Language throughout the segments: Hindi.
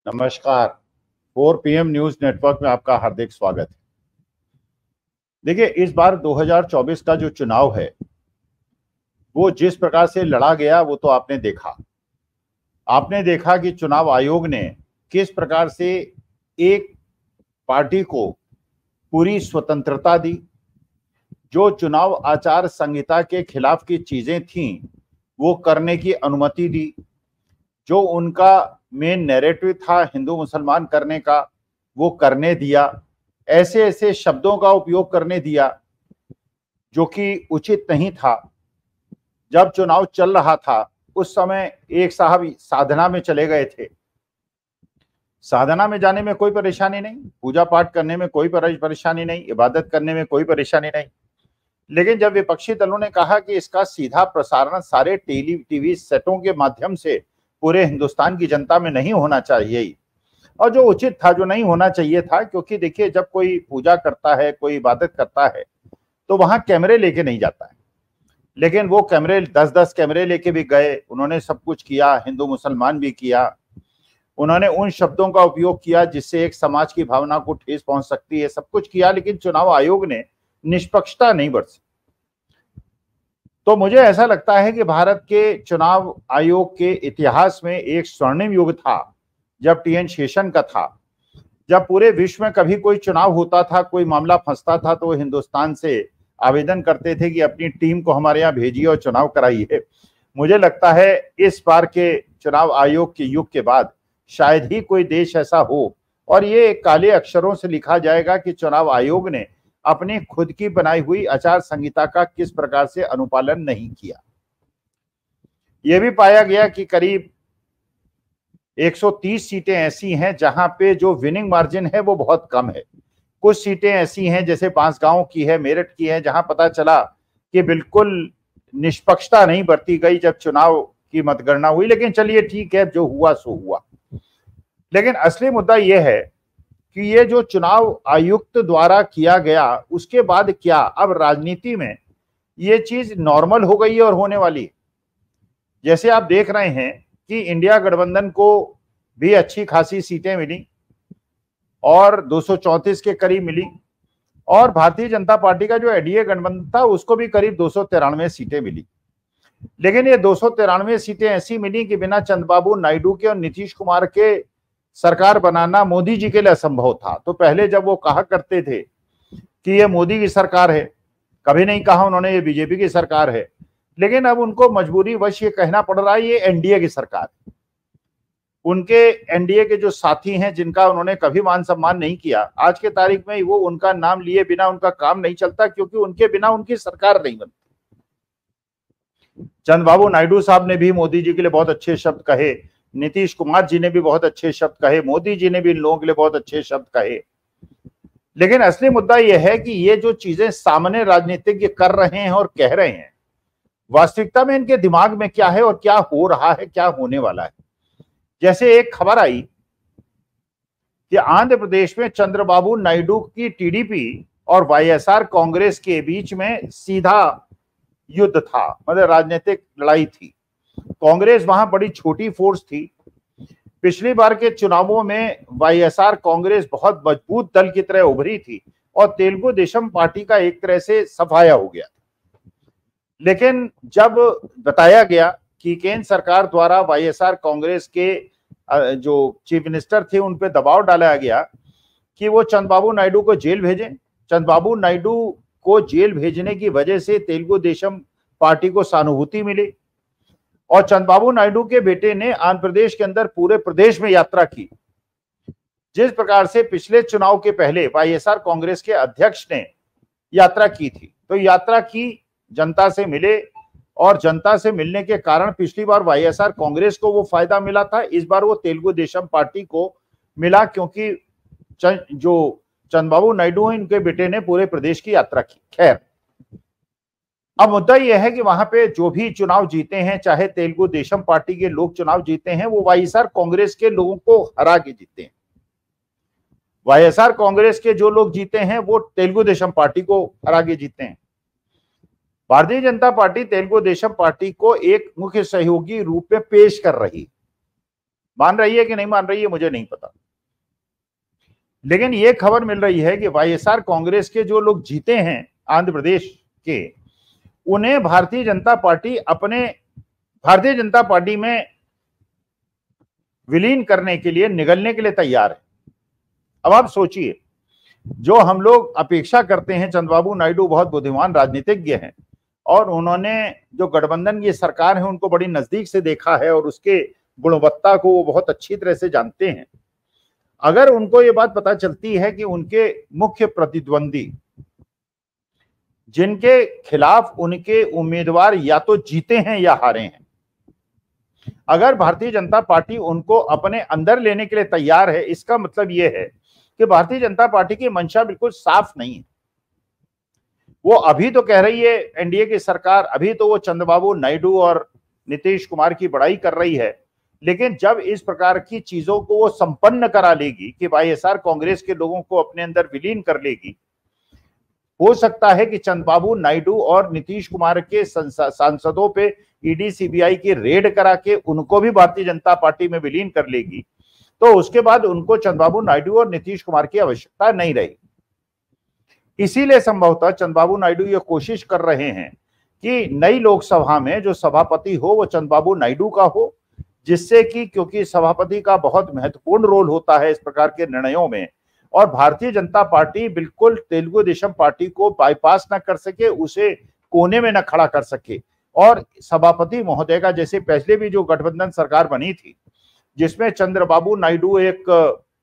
नमस्कार। 4 PM न्यूज नेटवर्क में आपका हार्दिक स्वागत है। देखिए, इस बार 2024 का जो चुनाव है वो जिस प्रकार से लड़ा गया वो तो आपने देखा कि चुनाव आयोग ने किस प्रकार से एक पार्टी को पूरी स्वतंत्रता दी। जो चुनाव आचार संहिता के खिलाफ की चीजें थीं वो करने की अनुमति दी। जो उनका मेन नैरेटिव था हिंदू मुसलमान करने का वो करने दिया। ऐसे ऐसे शब्दों का उपयोग करने दिया जो कि उचित नहीं था। जब चुनाव चल रहा था उस समय एक साहब साधना में चले गए थे। साधना में जाने में कोई परेशानी नहीं, पूजा पाठ करने में कोई परेशानी नहीं, इबादत करने में कोई परेशानी नहीं। लेकिन जब विपक्षी दलों ने कहा कि इसका सीधा प्रसारण सारे टीवी सेटों के माध्यम से पूरे हिंदुस्तान की जनता में नहीं होना चाहिए, और जो उचित था, जो नहीं होना चाहिए था, क्योंकि देखिए जब कोई पूजा करता है, कोई इबादत करता है तो वहां कैमरे लेके नहीं जाता है। लेकिन वो कैमरे 10-10 कैमरे लेके भी गए, उन्होंने सब कुछ किया, हिंदू मुसलमान भी किया। उन्होंने उन शब्दों का उपयोग किया जिससे एक समाज की भावना को ठेस पहुंच सकती है, सब कुछ किया, लेकिन चुनाव आयोग ने निष्पक्षता नहीं बरती। तो मुझे ऐसा लगता है कि भारत के चुनाव आयोग के इतिहास में एक स्वर्णिम युग था जब TN शेषन का था। जब पूरे विश्व में कभी कोई चुनाव होता था, कोई मामला फंसता था, तो हिंदुस्तान से आवेदन करते थे कि अपनी टीम को हमारे यहाँ भेजिए और चुनाव कराइए। मुझे लगता है इस बार के चुनाव आयोग के युग के बाद शायद ही कोई देश ऐसा हो, और ये काले अक्षरों से लिखा जाएगा कि चुनाव आयोग ने अपनी खुद की बनाई हुई आचार संहिता का किस प्रकार से अनुपालन नहीं किया। यह भी पाया गया कि करीब 130 सीटें ऐसी हैं जहां पे जो विनिंग मार्जिन है वो बहुत कम है। कुछ सीटें ऐसी हैं जैसे बांसगांव की है, मेरठ की है, जहां पता चला कि बिल्कुल निष्पक्षता नहीं बरती गई जब चुनाव की मतगणना हुई। लेकिन चलिए ठीक है, जो हुआ सो हुआ। लेकिन असली मुद्दा यह है कि ये जो चुनाव आयुक्त द्वारा किया गया उसके बाद क्या अब राजनीति में ये चीज नॉर्मल हो गई है और होने वाली है। जैसे आप देख रहे हैं कि इंडिया गठबंधन को भी अच्छी खासी सीटें मिली और 234 के करीब मिली, और भारतीय जनता पार्टी का जो एनडीए गठबंधन था उसको भी करीब 293 सीटें मिली। लेकिन ये 293 सीटें ऐसी मिली कि बिना चंद्रबाबू नायडू के और नीतीश कुमार के सरकार बनाना मोदी जी के लिए असंभव था। तो पहले जब वो कहा करते थे कि ये मोदी की सरकार है, कभी नहीं कहा उन्होंने ये बीजेपी की सरकार है, लेकिन अब उनको मजबूरी वश ये कहना पड़ रहा है ये एनडीए की सरकार है। उनके एनडीए के जो साथी हैं जिनका उन्होंने कभी मान सम्मान नहीं किया, आज के तारीख में वो उनका नाम लिए बिना उनका काम नहीं चलता, क्योंकि उनके बिना उनकी सरकार नहीं बनती। चंद्रबाबू नायडू साहब ने भी मोदी जी के लिए बहुत अच्छे शब्द कहे, नीतीश कुमार जी ने भी बहुत अच्छे शब्द कहे, मोदी जी ने भी इन लोगों के लिए बहुत अच्छे शब्द कहे। लेकिन असली मुद्दा यह है कि ये जो चीजें सामान्य राजनीतिज्ञ कर रहे हैं और कह रहे हैं, वास्तविकता में इनके दिमाग में क्या है और क्या हो रहा है, क्या होने वाला है। जैसे एक खबर आई कि आंध्र प्रदेश में चंद्रबाबू नायडू की टीडीपी और वाईएसआर कांग्रेस के बीच में सीधा युद्ध था, मतलब राजनीतिक लड़ाई थी। कांग्रेस वहां बड़ी छोटी फोर्स थी। पिछली बार के चुनावों में वाईएसआर कांग्रेस बहुत मजबूत दल की तरह उभरी थी और तेलुगु देशम पार्टी का एक तरह से सफाया हो गया। लेकिन जब बताया गया कि केंद्र सरकार द्वारा वाईएसआर कांग्रेस के जो चीफ मिनिस्टर थे उन पे दबाव डाला गया कि वो चंद्रबाबू नायडू को जेल भेजें। चंद्रबाबू नायडू को जेल भेजने की वजह से तेलुगु देशम पार्टी को सहानुभूति मिली, और चंद्रबाबू नायडू के बेटे ने आंध्र प्रदेश के अंदर पूरे प्रदेश में यात्रा की। जिस प्रकार से पिछले चुनाव के पहले वाईएसआर कांग्रेस के अध्यक्ष ने यात्रा की थी, तो यात्रा की, जनता से मिले, और जनता से मिलने के कारण पिछली बार वाईएसआर कांग्रेस को वो फायदा मिला था, इस बार वो तेलुगु देशम पार्टी को मिला, क्योंकि जो चंद्रबाबू नायडू हैं इनके बेटे ने पूरे प्रदेश की यात्रा की। खैर, अब मुद्दा यह है कि वहां पे जो भी चुनाव जीते हैं, चाहे तेलुगु देशम पार्टी के लोग चुनाव जीते हैं, वो वाईएसआर कांग्रेस के लोगों को हरा के जीते हैं। वाईएसआर कांग्रेस के जो लोग जीते हैं वो तेलुगु देशम पार्टी को हरा के जीते हैं। भारतीय जनता पार्टी तेलुगु देशम पार्टी को एक मुख्य सहयोगी रूप में पेश कर रही। मान रही है कि नहीं मान रही है मुझे नहीं पता, लेकिन ये खबर मिल रही है कि वाईएसआर कांग्रेस के जो लोग जीते हैं आंध्र प्रदेश के, उन्हें भारतीय जनता पार्टी में विलीन करने के लिए, निगलने के लिए तैयार है। अब आप सोचिए, जो हम लोग अपेक्षा करते हैं, चंद्रबाबू नायडू बहुत बुद्धिमान राजनीतिज्ञ हैं और उन्होंने जो गठबंधन की सरकार है उनको बड़ी नजदीक से देखा है और उसके गुणवत्ता को वो बहुत अच्छी तरह से जानते हैं। अगर उनको ये बात पता चलती है कि उनके मुख्य प्रतिद्वंदी, जिनके खिलाफ उनके उम्मीदवार या तो जीते हैं या हारे हैं, अगर भारतीय जनता पार्टी उनको अपने अंदर लेने के लिए तैयार है, इसका मतलब यह है कि भारतीय जनता पार्टी की मंशा बिल्कुल साफ नहीं है। वो अभी तो कह रही है एनडीए की सरकार, अभी तो वो चंद्रबाबू नायडू और नीतीश कुमार की बड़ाई कर रही है, लेकिन जब इस प्रकार की चीजों को वो संपन्न करा लेगी कि वाईएसआर कांग्रेस के लोगों को अपने अंदर विलीन कर लेगी, हो सकता है कि चंद्रबाबू नायडू और नीतीश कुमार के सांसदों पे ईडी सीबीआई की रेड करा के उनको भी भारतीय जनता पार्टी में विलीन कर लेगी, तो उसके बाद उनको चंद्रबाबू नायडू और नीतीश कुमार की आवश्यकता नहीं रहेगी। इसीलिए संभवतः चंद्रबाबू नायडू ये कोशिश कर रहे हैं कि नई लोकसभा में जो सभापति हो वो चंद्रबाबू नायडू का हो, जिससे कि, क्योंकि सभापति का बहुत महत्वपूर्ण रोल होता है इस प्रकार के निर्णयों में, और भारतीय जनता पार्टी बिल्कुल तेलुगु देशम पार्टी को बाईपास न कर सके, उसे कोने में न खड़ा कर सके। और सभापति महोदय का, जैसे पहले भी जो गठबंधन सरकार बनी थी जिसमें चंद्रबाबू नायडू एक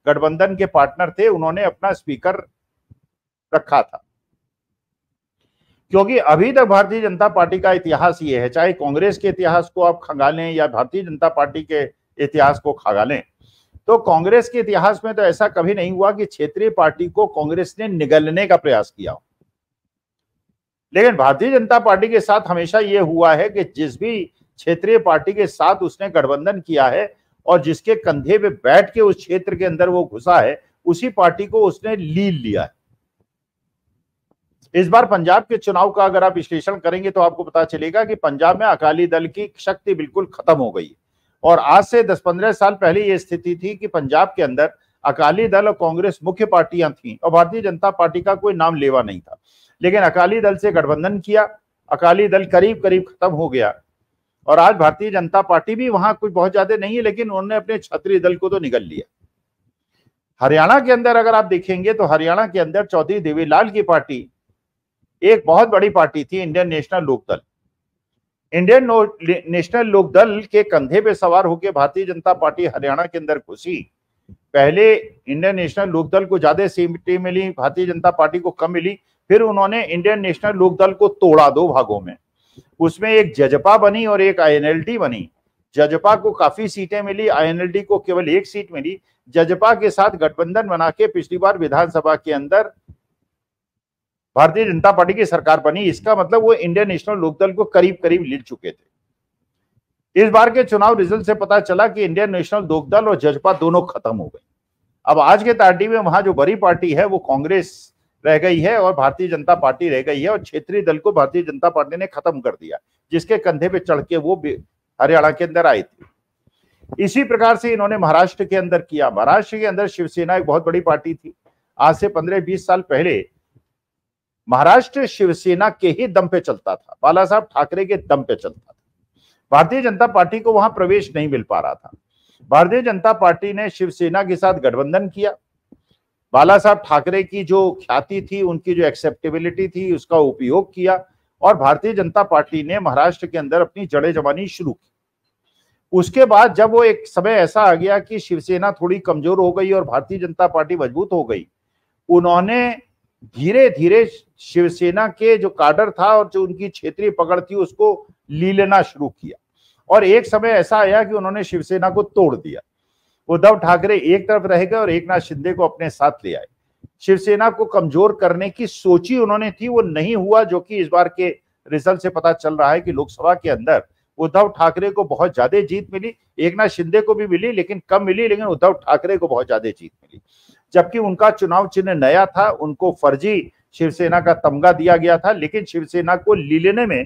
गठबंधन के पार्टनर थे, उन्होंने अपना स्पीकर रखा था। क्योंकि अभी तक भारतीय जनता पार्टी का इतिहास ये है, चाहे कांग्रेस के इतिहास को आप खंगालें या भारतीय जनता पार्टी के इतिहास को खंगालें, तो कांग्रेस के इतिहास में तो ऐसा कभी नहीं हुआ कि क्षेत्रीय पार्टी को कांग्रेस ने निगलने का प्रयास किया हो। लेकिन भारतीय जनता पार्टी के साथ हमेशा यह हुआ है कि जिस भी क्षेत्रीय पार्टी के साथ उसने गठबंधन किया है और जिसके कंधे पे बैठ के उस क्षेत्र के अंदर वो घुसा है, उसी पार्टी को उसने लील लिया है। इस बार पंजाब के चुनाव का अगर आप विश्लेषण करेंगे तो आपको पता चलेगा कि पंजाब में अकाली दल की शक्ति बिल्कुल खत्म हो गई, और आज से 10-15 साल पहले यह स्थिति थी कि पंजाब के अंदर अकाली दल और कांग्रेस मुख्य पार्टियां थीं और भारतीय जनता पार्टी का कोई नाम लेवा नहीं था। लेकिन अकाली दल से गठबंधन किया, अकाली दल करीब करीब खत्म हो गया, और आज भारतीय जनता पार्टी भी वहां कुछ बहुत ज्यादा नहीं है, लेकिन उन्होंने अपने क्षत्रिय दल को तो निगल लिया। हरियाणा के अंदर अगर आप देखेंगे तो हरियाणा के अंदर चौधरी देवीलाल की पार्टी एक बहुत बड़ी पार्टी थी, Indian National Lokdal. Indian National Lokdal के कंधे पे सवार होकर भारतीय जनता पार्टी हरियाणा के अंदर घुसी। पहले इंडियन नेशनल लोकदल को ज्यादा सीटें मिली, भारतीय जनता पार्टी को कम मिली। फिर उन्होंने इंडियन नेशनल लोकदल को तोड़ा दो भागों में, उसमें एक जजपा बनी और एक आईएनएलडी बनी। जजपा को काफी सीटें मिली, आईएनएलडी को केवल एक सीट मिली। जजपा के साथ गठबंधन बना के पिछली बार विधानसभा के अंदर भारतीय जनता पार्टी की सरकार बनी। इसका मतलब वो इंडियन नेशनल लोकदल को करीब करीब ले चुके थे। इस बार के चुनाव रिजल्ट से पता चला कि इंडियन नेशनल लोकदल और जजपा दोनों खत्म हो गए। अब आज के तारडी में वहां जो बड़ी पार्टी है वो कांग्रेस रह गई है और भारतीय जनता पार्टी रह गई है, और क्षेत्रीय दल को भारतीय जनता पार्टी ने खत्म कर दिया, जिसके कंधे पे चढ़ के वो हरियाणा के अंदर आई थी। इसी प्रकार से इन्होंने महाराष्ट्र के अंदर किया। महाराष्ट्र के अंदर शिवसेना एक बहुत बड़ी पार्टी थी। आज से 15-20 साल पहले महाराष्ट्र शिवसेना के ही दम पे चलता था, बाला साहब ठाकरे के दम पे चलता था। भारतीय जनता पार्टी को वहां प्रवेश नहीं मिल पा रहा था। भारतीय जनता पार्टी ने शिवसेना के साथ गठबंधन किया। बाला साहब ठाकरे की जो ख्याति थी, उनकी जो एक्सेप्टेबिलिटी थी, उसका उपयोग किया और भारतीय जनता पार्टी ने महाराष्ट्र के अंदर अपनी जड़ें जमानी शुरू की। उसके बाद जब वो एक समय ऐसा आ गया कि शिवसेना थोड़ी कमजोर हो गई और भारतीय जनता पार्टी मजबूत हो गई, उन्होंने धीरे धीरे शिवसेना के जो काडर था और जो उनकी क्षेत्रीय पकड़ थी उसको लीलना शुरू किया, और एक समय ऐसा आया कि उन्होंने शिवसेना को तोड़ दिया। उद्धव ठाकरे एक तरफ रह गए और एकनाथ शिंदे को अपने साथ ले आए। शिवसेना को कमजोर करने की सोची उन्होंने थी, वो नहीं हुआ, जो कि इस बार के रिजल्ट से पता चल रहा है कि लोकसभा के अंदर उद्धव ठाकरे को बहुत ज्यादा जीत मिली। एकनाथ शिंदे को भी मिली लेकिन कम मिली, लेकिन उद्धव ठाकरे को बहुत ज्यादा जीत मिली। जबकि उनका चुनाव चिन्ह नया था, उनको फर्जी शिवसेना का तमगा दिया गया था, लेकिन शिवसेना को लीलने में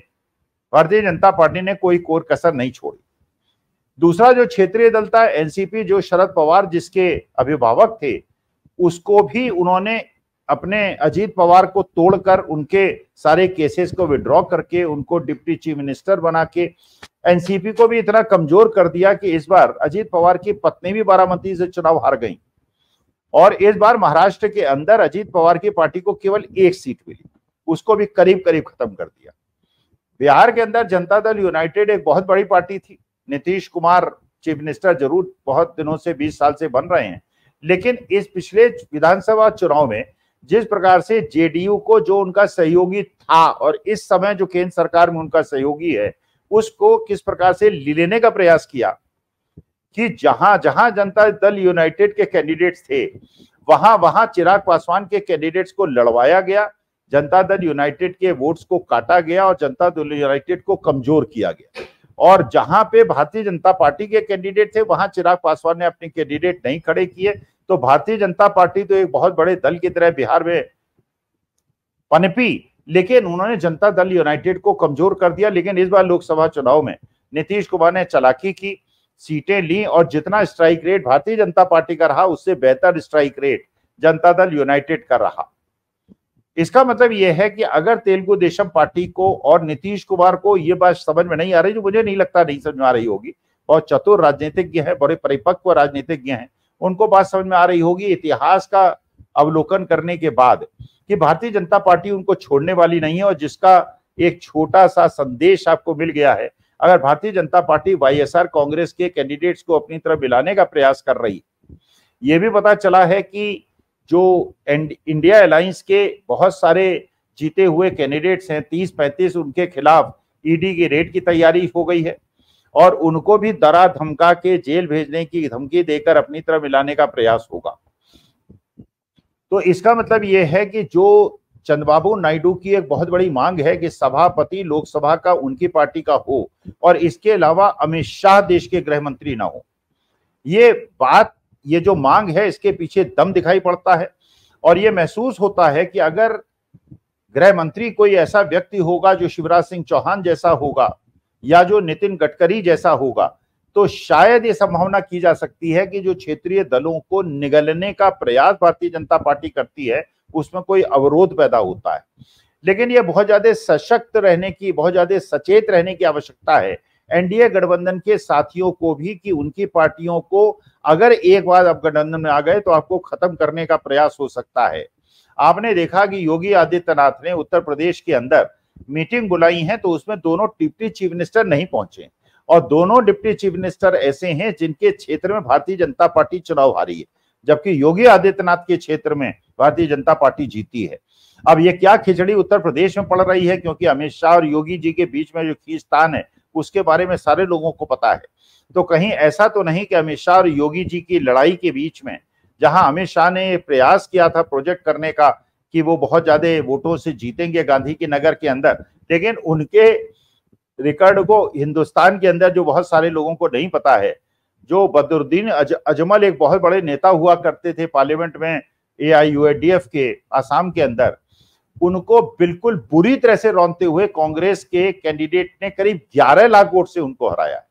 भारतीय जनता पार्टी ने कोई कोर कसर नहीं छोड़ी। दूसरा जो क्षेत्रीय दल था एनसीपी, जो शरद पवार जिसके अभिभावक थे, उसको भी उन्होंने अपने अजीत पवार को तोड़कर उनके सारे केसेस को विड्रॉ करके उनको डिप्टी चीफ मिनिस्टर बना के एनसीपी को भी इतना कमजोर कर दिया कि इस बार अजीत पवार की पत्नी भी बारामती से चुनाव हार गई और इस बार महाराष्ट्र के अंदर अजीत पवार की पार्टी को केवल 1 सीट मिली, उसको भी करीब करीब खत्म कर दिया। बिहार के अंदर जनता दल यूनाइटेड एक बहुत बड़ी पार्टी थी, नीतीश कुमार चीफ मिनिस्टर जरूर बहुत दिनों से 20 साल से बन रहे हैं, लेकिन इस पिछले विधानसभा चुनाव में जिस प्रकार से जेडीयू को जो उनका सहयोगी था और इस समय जो केंद्र सरकार में उनका सहयोगी है, उसको किस प्रकार से लेने का प्रयास किया कि जहां जहां जनता दल यूनाइटेड के कैंडिडेट्स थे वहां वहां चिराग पासवान के कैंडिडेट्स को लड़वाया गया, जनता दल यूनाइटेड के वोट्स को काटा गया और जनता दल यूनाइटेड को कमजोर किया गया। और जहां पे भारतीय जनता पार्टी के कैंडिडेट थे वहां चिराग पासवान ने अपने कैंडिडेट नहीं खड़े किए, तो भारतीय जनता पार्टी तो एक बहुत बड़े दल की तरह बिहार में पनपी, लेकिन उन्होंने जनता दल यूनाइटेड को कमजोर कर दिया। लेकिन इस बार लोकसभा चुनाव में नीतीश कुमार ने चालाकी की, सीटें ली और जितना strike rate Bharatiya Janata party का रहा उससे बेहतर strike rate Janata Dal United का रहा। इसका मतलब यह है कि अगर तेलुगु देशम पार्टी को और नीतीश कुमार को यह बात समझ में नहीं आ रही, जो मुझे नहीं लगता नहीं समझ में आ रही होगी, बहुत चतुर राजनीतिज्ञ हैं, बड़े परिपक्व राजनीतिज्ञ हैं, उनको बात समझ में आ रही होगी इतिहास का अवलोकन करने के बाद कि भारतीय जनता पार्टी उनको छोड़ने वाली नहीं है। और जिसका एक छोटा सा संदेश आपको मिल गया है, अगर भारतीय जनता पार्टी वाईएसआर कांग्रेस के कैंडिडेट्स को अपनी तरफ मिलाने का प्रयास कर रही, ये भी पता चला है कि जो इंडिया अलायंस के बहुत सारे जीते हुए कैंडिडेट्स हैं 30-35, उनके खिलाफ ईडी की रेड की तैयारी हो गई है और उनको भी डरा धमका के जेल भेजने की धमकी देकर अपनी तरफ मिलाने का प्रयास होगा। तो इसका मतलब यह है कि जो चंद्रबाबू नायडू की एक बहुत बड़ी मांग है कि सभापति लोकसभा का उनकी पार्टी का हो और इसके अलावा अमित शाह देश के गृह मंत्री ना हो। ये जो मांग है इसके पीछे दम दिखाई पड़ता है और ये महसूस होता है कि अगर गृह मंत्री कोई ऐसा व्यक्ति होगा जो शिवराज सिंह चौहान जैसा होगा या जो नितिन गडकरी जैसा होगा, तो शायद ये संभावना की जा सकती है कि जो क्षेत्रीय दलों को निगलने का प्रयास भारतीय जनता पार्टी करती है उसमें कोई अवरोध पैदा होता है। लेकिन ये बहुत ज्यादा सशक्त रहने की, बहुत ज्यादा सचेत रहने की आवश्यकता है एनडीए गठबंधन के साथियों को भी कि उनकी पार्टियों को अगर एक बार आप गठबंधन में आ गए तो आपको खत्म करने का प्रयास हो सकता है। आपने देखा कि योगी आदित्यनाथ ने उत्तर प्रदेश के अंदर मीटिंग बुलाई है तो उसमें दोनों डिप्टी चीफ मिनिस्टर नहीं पहुंचे और दोनों डिप्टी चीफ मिनिस्टर ऐसे हैं जिनके क्षेत्र में भारतीय जनता पार्टी चुनाव हारी है, जबकि योगी आदित्यनाथ के क्षेत्र में भारतीय जनता पार्टी जीती है। अब ये क्या खिचड़ी उत्तर प्रदेश में पड़ रही है, क्योंकि अमित शाह और योगी जी के बीच में जो खींचतान है उसके बारे में सारे लोगों को पता है। तो कहीं ऐसा तो नहीं कि अमित शाह और योगी जी की लड़ाई के बीच में, जहां अमित शाह ने प्रयास किया था प्रोजेक्ट करने का कि वो बहुत ज्यादा वोटों से जीतेंगे गांधी की नगर के अंदर, लेकिन उनके रिकॉर्ड को हिंदुस्तान के अंदर जो बहुत सारे लोगों को नहीं पता है, जो बदरुद्दीन अजमल एक बहुत बड़े नेता हुआ करते थे पार्लियामेंट में एआईयूडीएफ के आसाम के अंदर, उनको बिल्कुल बुरी तरह से रौंदते हुए कांग्रेस के कैंडिडेट ने करीब 11 लाख वोट से उनको हराया,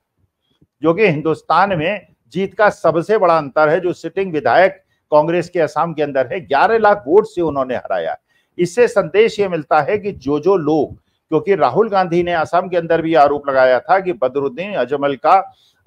जो कि हिंदुस्तान में जीत का सबसे बड़ा अंतर है। जो सिटिंग विधायक कांग्रेस के असम के अंदर है 11 लाख वोट से उन्होंने हराया। इससे संदेश ये मिलता है कि जो लोग, क्योंकि राहुल गांधी ने असम के अंदर भी आरोप लगाया था कि बदरुद्दीन अजमल का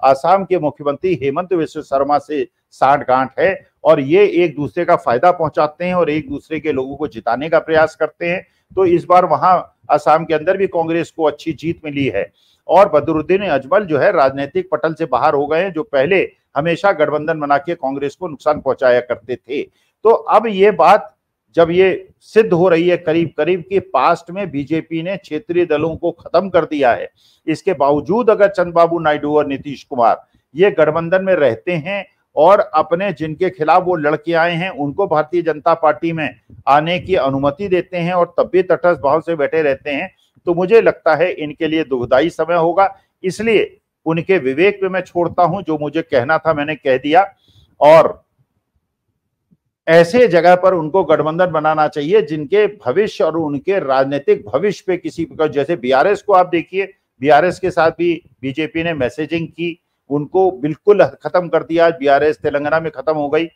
असम के मुख्यमंत्री हेमंत विश्व शर्मा से साठगांठ है और ये एक दूसरे का फायदा पहुंचाते हैं और एक दूसरे के लोगों को जिताने का प्रयास करते हैं। तो इस बार वहां असम के अंदर भी कांग्रेस को अच्छी जीत मिली है और बदरुद्दीन अजमल जो है राजनीतिक पटल से बाहर हो गए हैं, जो पहले हमेशा गठबंधन बना के कांग्रेस को नुकसान पहुंचाया करते थे। तो अब ये बात जब ये सिद्ध हो रही है करीब करीब कि पास्ट में बीजेपी ने क्षेत्रीय दलों को खत्म कर दिया है, इसके बावजूद अगर चंद्रबाबू नायडू और नीतीश कुमार ये गठबंधन में रहते हैं और अपने जिनके खिलाफ वो लड़के आए हैं उनको भारतीय जनता पार्टी में आने की अनुमति देते हैं और तब भी तटस्थ भाव से बैठे रहते हैं, तो मुझे लगता है इनके लिए दुखदायी समय होगा। इसलिए उनके विवेक पे मैं छोड़ता हूं, जो मुझे कहना था मैंने कह दिया और ऐसे जगह पर उनको गठबंधन बनाना चाहिए जिनके भविष्य और उनके राजनीतिक भविष्य पे किसी प्रकार, जैसे बीआरएस को आप देखिए, बीआरएस के साथ भी बीजेपी ने मैसेजिंग की, उनको बिल्कुल खत्म कर दिया। बीआरएस तेलंगाना में खत्म हो गई,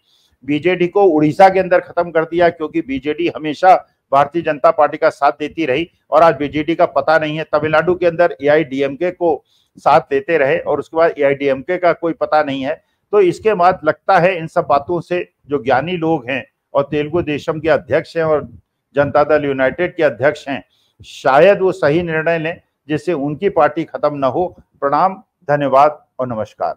बीजेडी को उड़ीसा के अंदर खत्म कर दिया, क्योंकि बीजेडी हमेशा भारतीय जनता पार्टी का साथ देती रही और आज बीजेडी का पता नहीं है। तमिलनाडु के अंदर एआईडीएमके को साथ देते रहे और उसके बाद एआईडीएमके का कोई पता नहीं है। तो इसके बाद लगता है इन सब बातों से जो ज्ञानी लोग हैं और तेलुगु देशम के अध्यक्ष हैं और जनता दल यूनाइटेड के अध्यक्ष हैं, शायद वो सही निर्णय लें जिससे उनकी पार्टी खत्म न हो। प्रणाम, धन्यवाद और नमस्कार।